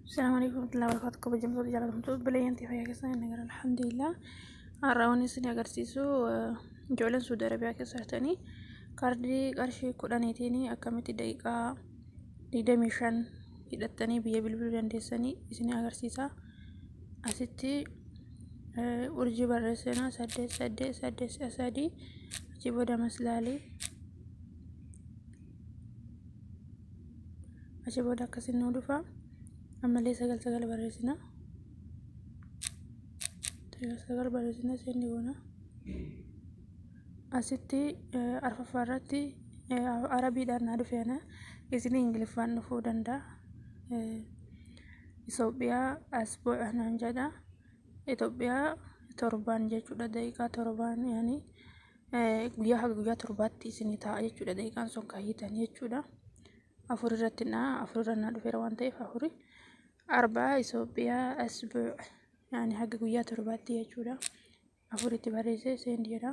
السلام عليكم ورحمة الله وبركاته. كبجمتو جالتمتو بليانتي فيا كسان نغير الحمد لله. الراوني سني agarsiisu ijoolleen Suudi Arabiyaa keessa jirtanii kaardii qarshii 10 akkamitti daqiiqaa 25 hidhattanii biyya bilbiluu dandeessanii isin agarsiisa. Asitti urjii barreessinaa 8883 achi booda maslaalii achi booda akkasiin nu dhufa. ammallee sagal barreessina sagal barreessina seeni goona. Asitti arfaffaarratti arabiidhaan naa dhufeena isin ingiliffaan dhufuu danda'a. Itoophiyaa asbuu'a naan jedha. Itoophiyaa torbaan jechuudha, daqiiqaa torbaan yaani guyyaa haga guyyaa torbaatti isinii ta'a jechuudha. Daqiiqaan sun kaayitan jechuudha. Afur irratti afur irra naa dhufeera waan ta'eef afuri. Arbaa Itoophiyaa asbuu'a yaani haga guyyaa torbaatti jechuudha. Afuritti barreessee seend jedha.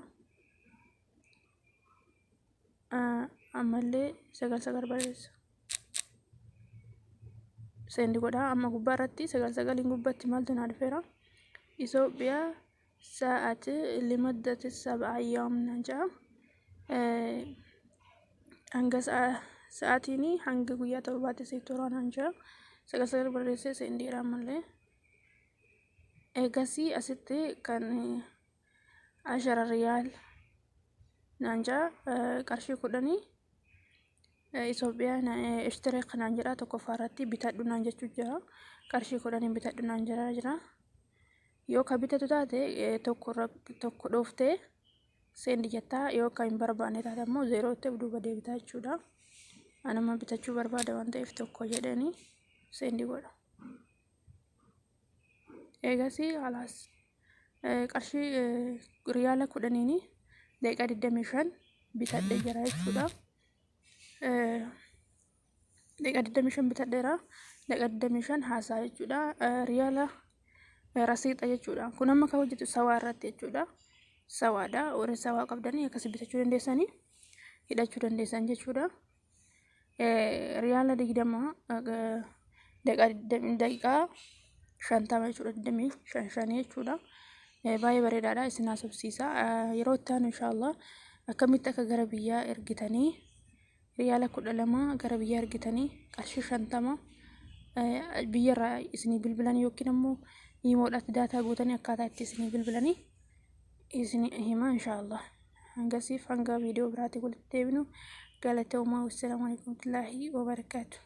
Ammallee sagal barreessa seend godha. Amma gubbaa irratti sagaliin gubbaatti maaltu naa dhufeera? Itoophiyaa sa'aati limaddati 7 ayyaam naan jedha. Hanga sa'aatiin hanga guyyaa torbaatti seektoraa naan jedha. Sagal barreessee seend jedha. Ammallee eegasii asitti kan 10 riyaal naan jedha qarshii 10 Itoophiyaa ishtireek naan jedha. Tokkoffaarratti bitadhu naan jechuu jira. Qarshii 10 bitadhu naan jira. Yoo ka bitatu taate tokko dhooftee seend jettaa. Yoo ka hin barbaanne taate ammoo 0 duuba deebitaa jechuudha. Anama bitachuu barbaada waan ta'eef tokko jedhanii seend godha. Eegasii halaas qarshii riyaala 10 daqiiqaa 25 bitadhee jira jechuudha. Daqiiqaa 25 bitadheera. Daqiiqaa 25 haasaa jechuudha. Riyaala rasiixa jechuudha. Kun amma ka hojjetu sawaa irratti jechuudha. Sawaadha. Warri sawaa qabdanii akkasii bitachuu dandeessanii hidhachuu dandeessan jechuudha. Riyaala 20 daqiiqaa 50 jechuudha. 25 jechuudha. Baay'ee bareedaadha. Isin haasofsiisa. Yeroo itti aanu inshaallah akkamitti akka gara biyyaa ergitanii riyaala 12 gara biyyaa ergitanii qarshii 50 biyyarraa isinii bilbilanii yookiin ammoo hiimoodhaatti daataa guutanii akkaataa itti isinii bilbilanii isinii hima inshaallah. Hangasiif hanga viidiyoo biraatti walitti deebinu. Galatooma. Wassalaamu alaikum warahmatullaahi wabarakaatuh.